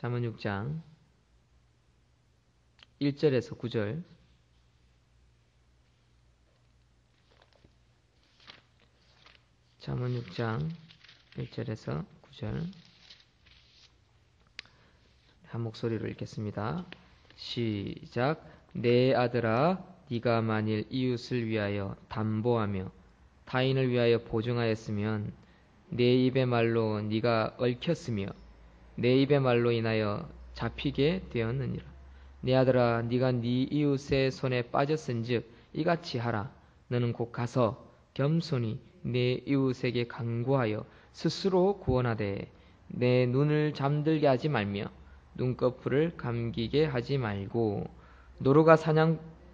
잠언 6장 1절에서 9절. 잠언 6장 1절에서 9절. 한 목소리로 읽겠습니다. 시작. 내 아들아, 네가 만일 이웃을 위하여 담보하며 타인을 위하여 보증하였으면 내 입의 말로 네가 얽혔으며 내 입의 말로 인하여 잡히게 되었느니라. 내 아들아, 네가 네 이웃의 손에 빠졌은즉 이같이 하라. 너는 곧 가서 겸손히 내 이웃에게 간구하여 스스로 구원하되 내 눈을 잠들게 하지 말며 눈꺼풀을 감기게 하지 말고 노루가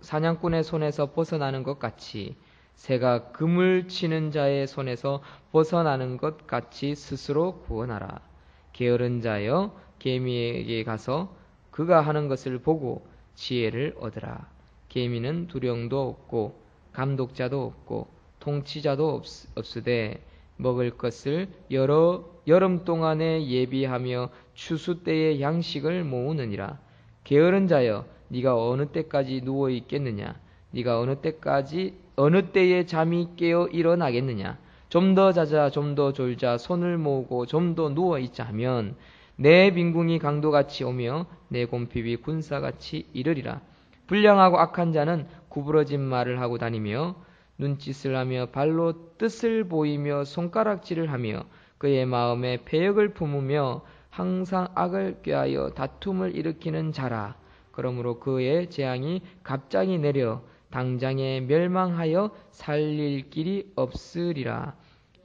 사냥꾼의 손에서 벗어나는 것 같이 새가 그물 치는 자의 손에서 벗어나는 것 같이 스스로 구원하라. 게으른 자여, 개미에게 가서 그가 하는 것을 보고 지혜를 얻으라. 개미는 두령도 없고 감독자도 없고 통치자도 없으되 먹을 것을 여름 동안에 예비하며 추수 때에 양식을 모으느니라. 게으른 자여, 네가 어느 때까지 누워 있겠느냐? 네가 어느 때에 잠이 깨어 일어나겠느냐? 좀 더 자자, 좀 더 졸자, 손을 모으고 좀 더 누워 있자 하면 내 빈궁이 강도같이 오며 내 곰핍이 군사같이 이르리라. 불량하고 악한 자는 구부러진 말을 하고 다니며 눈짓을 하며 발로 뜻을 보이며 손가락질을 하며 그의 마음에 패역을 품으며 항상 악을 꾀하여 다툼을 일으키는 자라. 그러므로 그의 재앙이 갑자기 내려 당장에 멸망하여 살릴 길이 없으리라.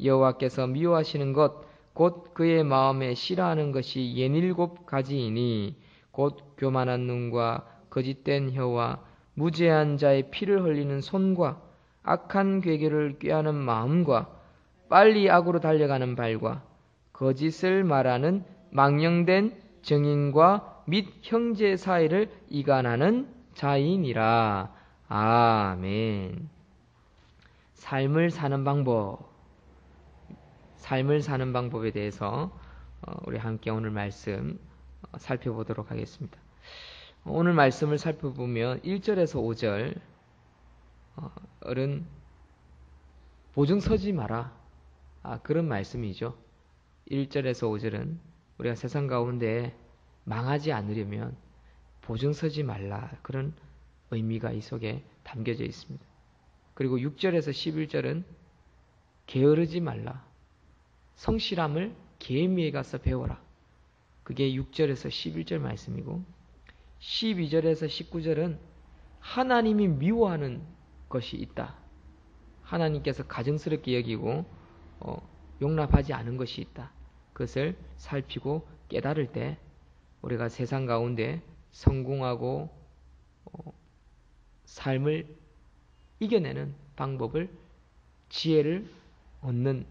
여호와께서 미워하시는 것 곧 그의 마음에 싫어하는 것이 67가지이니 곧 교만한 눈과 거짓된 혀와 무죄한 자의 피를 흘리는 손과 악한 괴계를 꾀하는 마음과 빨리 악으로 달려가는 발과 거짓을 말하는 망령된 증인과 및 형제 사이를 이간하는 자이니라. 아멘. 삶을 사는 방법에 대해서 우리 함께 오늘 말씀 살펴보도록 하겠습니다. 오늘 말씀을 살펴보면 1절에서 5절 보증 서지 마라. 그런 말씀이죠. 1절에서 5절은 우리가 세상 가운데 망하지 않으려면 보증 서지 말라. 그런 의미가 이 속에 담겨져 있습니다. 그리고 6절에서 11절은 게으르지 말라. 성실함을 개미에 가서 배워라. 그게 6절에서 11절 말씀이고 12절에서 19절은 하나님이 미워하는 것이 있다. 하나님께서 가증스럽게 여기고 용납하지 않은 것이 있다. 그것을 살피고 깨달을 때 우리가 세상 가운데 성공하고 삶을 이겨내는 방법을 지혜를 얻는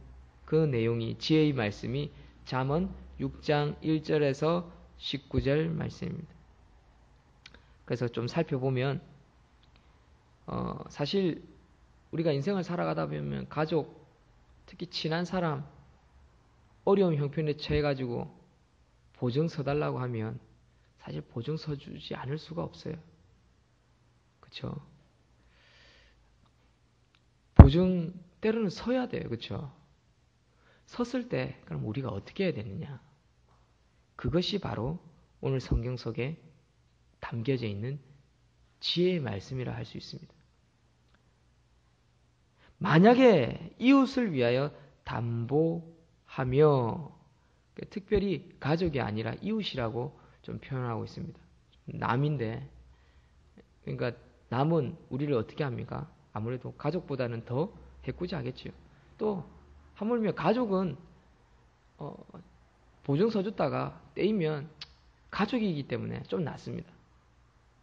그 내용이 지혜의 말씀이 잠언 6장 1절에서 19절 말씀입니다. 그래서 좀 살펴보면 사실 우리가 인생을 살아가다 보면 가족, 특히 친한 사람 어려움 형편에 처해가지고 보증 서달라고 하면 사실 보증 서주지 않을 수가 없어요. 그렇죠? 보증 때로는 서야 돼요. 그렇죠? 섰을 때 그럼 우리가 어떻게 해야 되느냐? 그것이 바로 오늘 성경 속에 담겨져 있는 지혜의 말씀이라 할 수 있습니다. 만약에 이웃을 위하여 담보하며, 특별히 가족이 아니라 이웃이라고 좀 표현하고 있습니다. 남인데, 그러니까 남은 우리를 어떻게 합니까? 아무래도 가족보다는 더 해꾸지하겠죠. 또 하물며 가족은 보증 서줬다가 떼이면 가족이기 때문에 좀 낫습니다.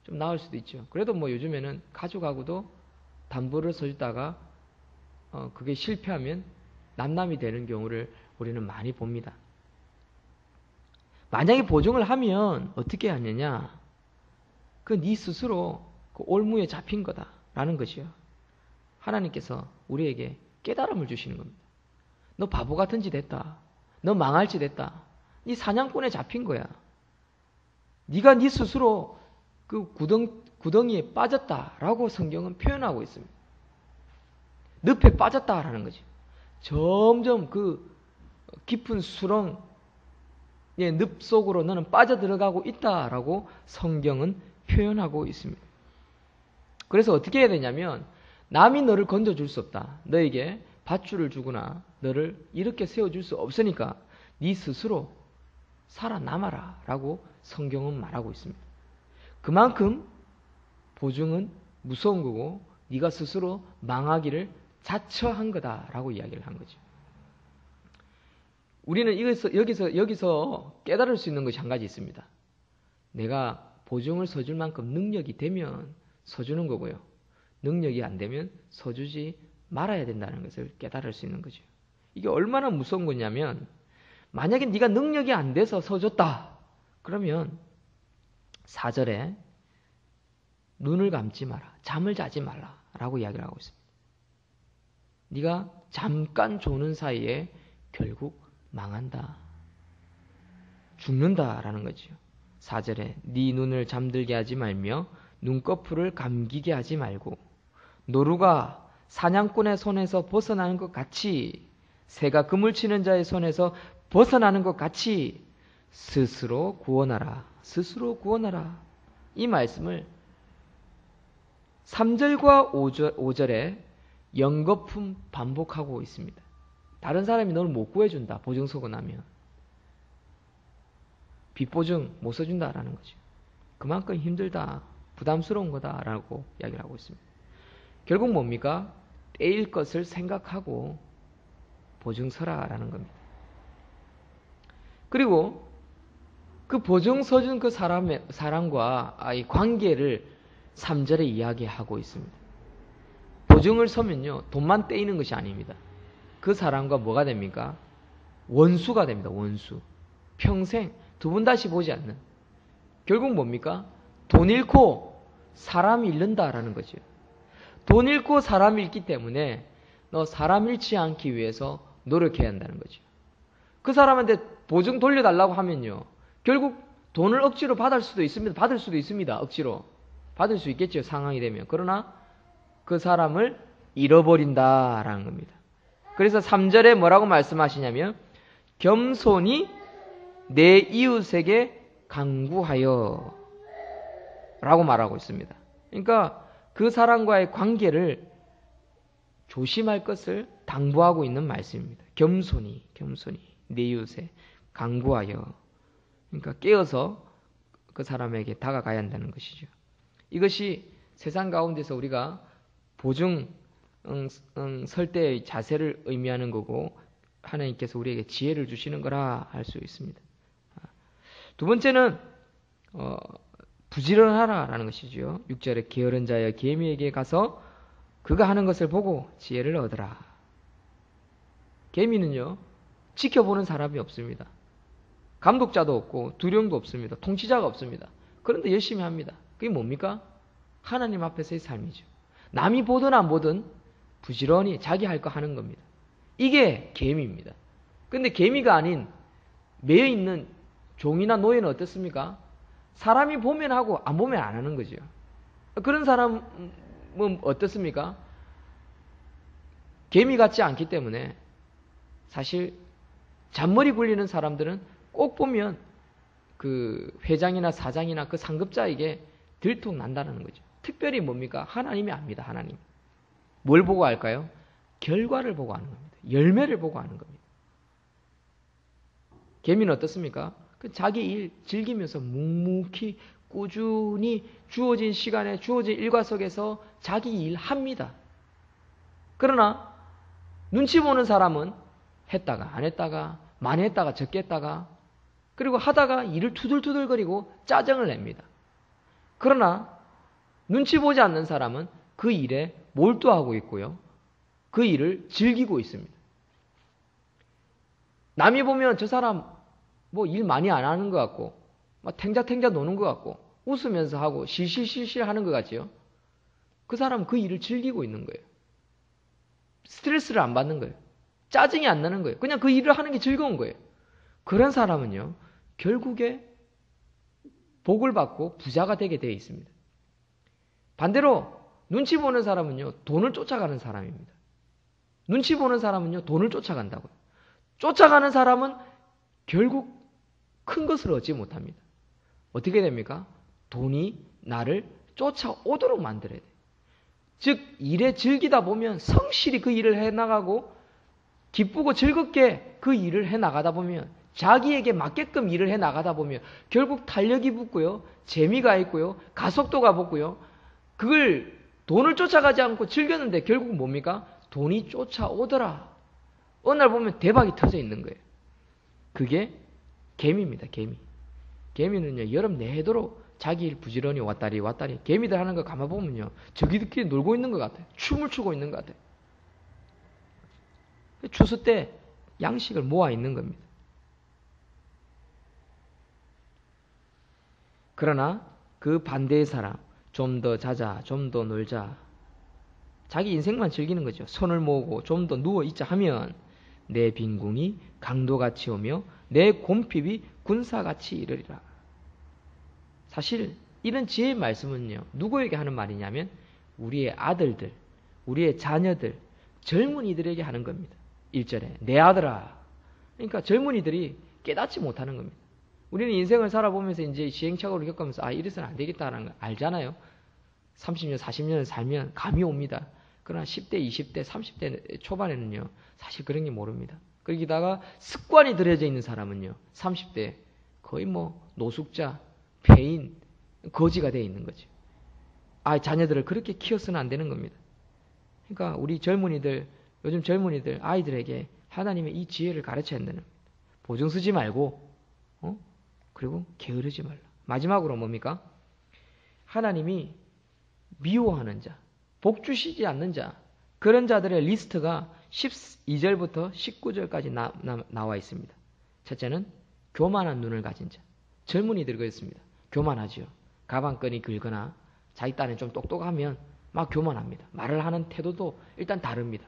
좀 나을 수도 있죠. 그래도 뭐 요즘에는 가족하고도 담보를 서줬다가 그게 실패하면 남남이 되는 경우를 우리는 많이 봅니다. 만약에 보증을 하면 어떻게 하느냐? 그 네 스스로 그 올무에 잡힌 거다라는 것이요. 하나님께서 우리에게 깨달음을 주시는 겁니다. 너 바보 같은 짓 했다. 너 망할 짓 했다. 네 사냥꾼에 잡힌 거야. 네가 네 스스로 그 구덩이에 빠졌다라고 성경은 표현하고 있습니다. 늪에 빠졌다라는 거죠. 점점 그 깊은 수렁의 늪 속으로 너는 빠져들어가고 있다라고 성경은 표현하고 있습니다. 그래서 어떻게 해야 되냐면 남이 너를 건져줄 수 없다. 너에게 밧줄을 주거나 너를 이렇게 세워줄 수 없으니까 네 스스로 살아남아라 라고 성경은 말하고 있습니다. 그만큼 보증은 무서운 거고 네가 스스로 망하기를 자처한 거다라고 이야기를 한 거죠. 우리는 여기서 깨달을 수 있는 것이 한 가지 있습니다. 내가 보증을 서줄 만큼 능력이 되면 서주는 거고요. 능력이 안 되면 서주지 말아야 된다는 것을 깨달을 수 있는 거죠. 이게 얼마나 무서운 거냐면 만약에 네가 능력이 안 돼서 서줬다. 그러면 4절에 눈을 감지 마라. 잠을 자지 말라. 라고 이야기를 하고 있습니다. 네가 잠깐 조는 사이에 결국 망한다. 죽는다라는 거죠. 4절에 네 눈을 잠들게 하지 말며 눈꺼풀을 감기게 하지 말고 노루가 사냥꾼의 손에서 벗어나는 것 같이 새가 그물 치는 자의 손에서 벗어나는 것 같이 스스로 구원하라. 스스로 구원하라. 이 말씀을 3절과 5절에 연거품 반복하고 있습니다. 다른 사람이 너를 못 구해준다. 보증 서고 나면. 빚보증 못 써준다라는 거죠. 그만큼 힘들다. 부담스러운 거다라고 이야기를 하고 있습니다. 결국 뭡니까? 떼일 것을 생각하고 보증 서라라는 겁니다. 그리고 그 보증 서준 그 사람과 이 관계를 3절에 이야기하고 있습니다. 보증을 서면요. 돈만 떼이는 것이 아닙니다. 그 사람과 뭐가 됩니까? 원수가 됩니다. 원수. 평생 두 번 다시 보지 않는. 결국 뭡니까? 돈 잃고 사람 잃는다라는 거죠. 돈 잃고 사람 잃기 때문에 너 사람 잃지 않기 위해서 노력해야 한다는 거죠. 그 사람한테 보증 돌려달라고 하면요. 결국 돈을 억지로 받을 수도 있습니다. 억지로. 받을 수 있겠죠. 상황이 되면. 그러나 그 사람을 잃어버린다라는 겁니다. 그래서 3절에 뭐라고 말씀하시냐면 겸손히 내 이웃에게 간구하여 라고 말하고 있습니다. 그러니까 그 사람과의 관계를 조심할 것을 당부하고 있는 말씀입니다. 겸손히 내 이웃에 간구하여. 그러니까 깨어서 그 사람에게 다가가야 한다는 것이죠. 이것이 세상 가운데서 우리가 보증 설 때의 자세를 의미하는 거고 하나님께서 우리에게 지혜를 주시는 거라 할 수 있습니다. 두 번째는 부지런하라라는 것이죠. 6절에 게으른 자여 개미에게 가서 그가 하는 것을 보고 지혜를 얻으라. 개미는요. 지켜보는 사람이 없습니다. 감독자도 없고 두령도 없습니다. 통치자가 없습니다. 그런데 열심히 합니다. 그게 뭡니까? 하나님 앞에서의 삶이죠. 남이 보든 안 보든 부지런히 자기 할 거 하는 겁니다. 이게 개미입니다. 그런데 개미가 아닌 매여있는 종이나 노예는 어떻습니까? 사람이 보면 하고 안 보면 안 하는 거죠. 그런 사람은 어떻습니까? 개미 같지 않기 때문에 사실 잔머리 굴리는 사람들은 꼭 보면 그 회장이나 사장이나 그 상급자에게 들통 난다는 거죠. 특별히 뭡니까? 하나님이 압니다. 하나님. 뭘 보고 할까요? 결과를 보고 하는 겁니다. 열매를 보고 하는 겁니다. 개미는 어떻습니까? 자기 일 즐기면서 묵묵히 꾸준히 주어진 시간에 주어진 일과 속에서 자기 일 합니다. 그러나 눈치 보는 사람은 했다가 안 했다가 많이 했다가 적게 했다가 그리고 하다가 일을 투덜투덜거리고 짜증을 냅니다. 그러나 눈치 보지 않는 사람은 그 일에 몰두하고 있고요. 그 일을 즐기고 있습니다. 남이 보면 저 사람 뭐 일 많이 안 하는 것 같고 막 탱자탱자 노는 것 같고 웃으면서 하고 실실실실 하는 것 같지요. 그 사람은 그 일을 즐기고 있는 거예요. 스트레스를 안 받는 거예요. 짜증이 안 나는 거예요. 그냥 그 일을 하는 게 즐거운 거예요. 그런 사람은요. 결국에 복을 받고 부자가 되게 되어 있습니다. 반대로 눈치 보는 사람은요, 돈을 쫓아가는 사람입니다. 눈치 보는 사람은요, 돈을 쫓아간다고요. 쫓아가는 사람은 결국 큰 것을 얻지 못합니다. 어떻게 됩니까? 돈이 나를 쫓아오도록 만들어야 돼요. 즉 일에 즐기다 보면 성실히 그 일을 해나가고 기쁘고 즐겁게 그 일을 해나가다 보면 자기에게 맞게끔 일을 해나가다 보면 결국 탄력이 붙고요. 재미가 있고요. 가속도가 붙고요. 그걸 돈을 쫓아가지 않고 즐겼는데 결국 뭡니까? 돈이 쫓아오더라. 어느 날 보면 대박이 터져 있는 거예요. 그게 개미입니다. 개미. 개미는요. 여름 내도록 자기 일 부지런히 왔다리 개미들 하는 거 가만 보면요. 저기들끼리 놀고 있는 것 같아요. 춤을 추고 있는 것 같아요. 추수 때 양식을 모아 있는 겁니다. 그러나 그 반대의 사람, 좀 더 자자, 좀 더 놀자. 자기 인생만 즐기는 거죠. 손을 모으고 좀 더 누워있자 하면 내 빈궁이 강도같이 오며 내 곰핍이 군사같이 이르리라. 사실 이런 지혜의 말씀은요. 누구에게 하는 말이냐면 우리의 아들들, 우리의 자녀들, 젊은이들에게 하는 겁니다. 1절에 내 아들아. 그러니까 젊은이들이 깨닫지 못하는 겁니다. 우리는 인생을 살아보면서 이제 시행착오를 겪으면서 이래서는 안 되겠다라는 걸 알잖아요. 30년, 40년을 살면 감이 옵니다. 그러나 10대, 20대, 30대 초반에는요. 사실 그런 게 모릅니다. 거기다가 습관이 들여져 있는 사람은요. 30대 거의 노숙자, 폐인, 거지가 되어 있는 거죠. 자녀들을 그렇게 키워서는 안 되는 겁니다. 그러니까 우리 젊은이들, 요즘 젊은이들, 아이들에게 하나님의 이 지혜를 가르쳐야 한다는 겁니다. 보증 쓰지 말고 그리고 게으르지 말라. 마지막으로 뭡니까? 하나님이 미워하는 자, 복 주시지 않는 자, 그런 자들의 리스트가 12절부터 19절까지 나와 있습니다. 첫째는 교만한 눈을 가진 자. 젊은이들 그랬습니다. 교만하지요. 가방끈이 긁거나 자기 딴에 좀 똑똑하면 막 교만합니다. 말을 하는 태도도 일단 다릅니다.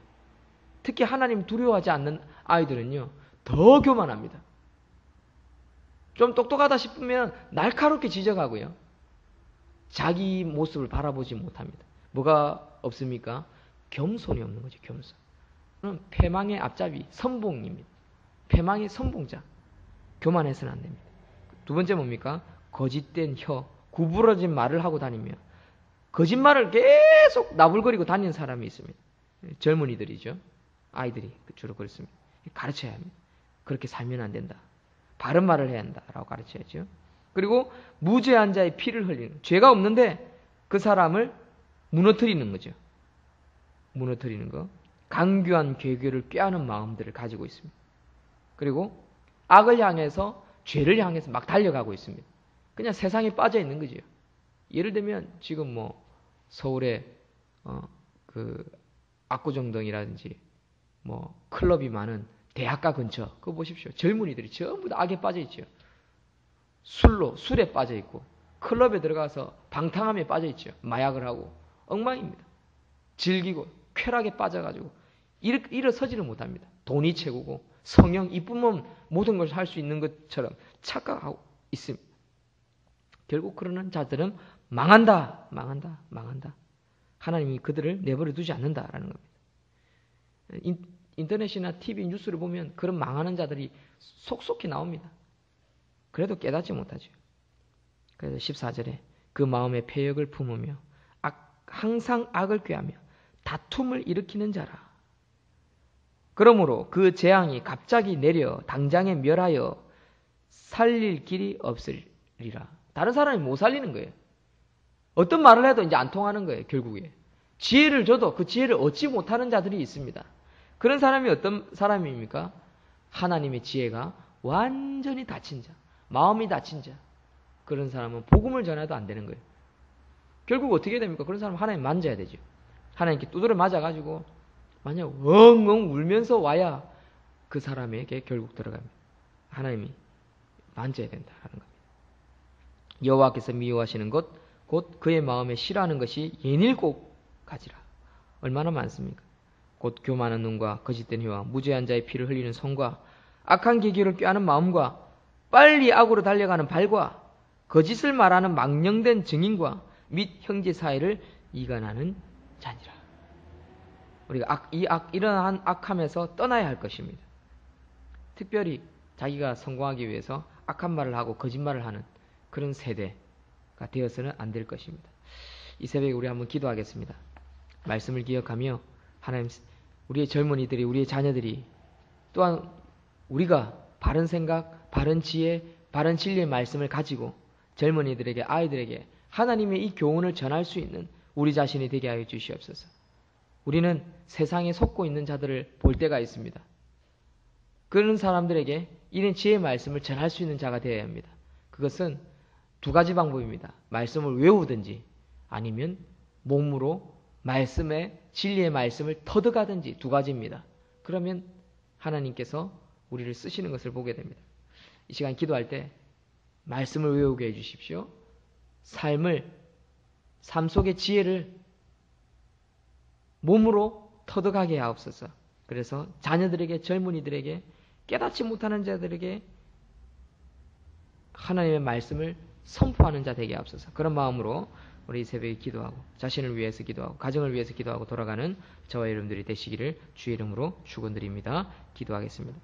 특히 하나님 두려워하지 않는 아이들은요. 더 교만합니다. 좀 똑똑하다 싶으면 날카롭게 지적하고요. 자기 모습을 바라보지 못합니다. 뭐가 없습니까? 겸손이 없는 거죠. 겸손. 그럼 패망의 앞잡이, 선봉입니다. 패망의 선봉자. 교만해서는 안 됩니다. 두 번째 뭡니까? 거짓된 혀, 구부러진 말을 하고 다니며 거짓말을 계속 나불거리고 다니는 사람이 있습니다. 젊은이들이죠. 아이들이 주로 그렇습니다. 가르쳐야 합니다. 그렇게 살면 안 된다. 바른 말을 해야 한다라고 가르쳐야죠. 그리고 무죄한 자의 피를 흘리는, 죄가 없는데 그 사람을 무너뜨리는 거죠. 무너뜨리는 거. 강교한 괴교를 꾀하는 마음들을 가지고 있습니다. 그리고 악을 향해서, 죄를 향해서 막 달려가고 있습니다. 그냥 세상에 빠져 있는 거죠. 예를 들면 지금 서울에 그 압구정동이라든지 클럽이 많은 대학가 근처 그거 보십시오. 젊은이들이 전부 다 악에 빠져 있죠. 술에 빠져 있고 클럽에 들어가서 방탕함에 빠져 있죠. 마약을 하고 엉망입니다. 즐기고 쾌락에 빠져가지고 일어서지를 못합니다. 돈이 최고고 성형 이쁘면 모든 걸 할 수 있는 것처럼 착각하고 있습니다. 결국 그러는 자들은 망한다. 하나님이 그들을 내버려 두지 않는다라는 겁니다. 인터넷이나 TV 뉴스를 보면 그런 망하는 자들이 속속히 나옵니다. 그래도 깨닫지 못하죠. 그래서 14절에 그 마음에 패역을 품으며 항상 악을 꾀하며 다툼을 일으키는 자라. 그러므로 그 재앙이 갑자기 내려 당장에 멸하여 살릴 길이 없으리라. 다른 사람이 못 살리는 거예요. 어떤 말을 해도 이제 안 통하는 거예요. 결국에. 지혜를 줘도 그 지혜를 얻지 못하는 자들이 있습니다. 그런 사람이 어떤 사람입니까? 하나님의 지혜가 완전히 닫힌 자, 마음이 닫힌 자. 그런 사람은 복음을 전해도 안 되는 거예요. 결국 어떻게 됩니까? 그런 사람은 하나님 만져야 되죠. 하나님께 두드려 맞아가지고 만약 엉엉 울면서 와야 그 사람에게 결국 들어갑니다. 하나님이 만져야 된다라는 겁니다. 여호와께서 미워하시는 것 곧 그의 마음에 싫어하는 것이 예닐곱 가지라. 얼마나 많습니까? 곧 교만한 눈과 거짓된 혀와 무죄한 자의 피를 흘리는 손과 악한 계기를 꾀하는 마음과 빨리 악으로 달려가는 발과 거짓을 말하는 망령된 증인과 및 형제 사이를 이간하는 자니라. 우리가 이러한 악함에서 떠나야 할 것입니다. 특별히 자기가 성공하기 위해서 악한 말을 하고 거짓말을 하는 그런 세대가 되어서는 안 될 것입니다. 이 새벽에 우리 한번 기도하겠습니다. 말씀을 기억하며 하나님, 우리의 젊은이들이, 우리의 자녀들이, 또한 우리가 바른 생각, 바른 지혜, 바른 진리의 말씀을 가지고 젊은이들에게, 아이들에게 하나님의 이 교훈을 전할 수 있는 우리 자신이 되게 하여 주시옵소서. 우리는 세상에 속고 있는 자들을 볼 때가 있습니다. 그런 사람들에게 이런 지혜의 말씀을 전할 수 있는 자가 되어야 합니다. 그것은 두 가지 방법입니다. 말씀을 외우든지 아니면 몸으로 말씀의 진리의 말씀을 터득하든지 두 가지입니다. 그러면 하나님께서 우리를 쓰시는 것을 보게 됩니다. 이 시간 기도할 때 말씀을 외우게 해주십시오. 삶 속의 지혜를 몸으로 터득하게 하옵소서. 그래서 자녀들에게, 젊은이들에게, 깨닫지 못하는 자들에게 하나님의 말씀을 선포하는 자 되게 하옵소서. 그런 마음으로 우리 새벽에 기도하고 자신을 위해서 기도하고 가정을 위해서 기도하고 돌아가는 저와 여러분들이 되시기를 주의 이름으로 축원드립니다. 기도하겠습니다.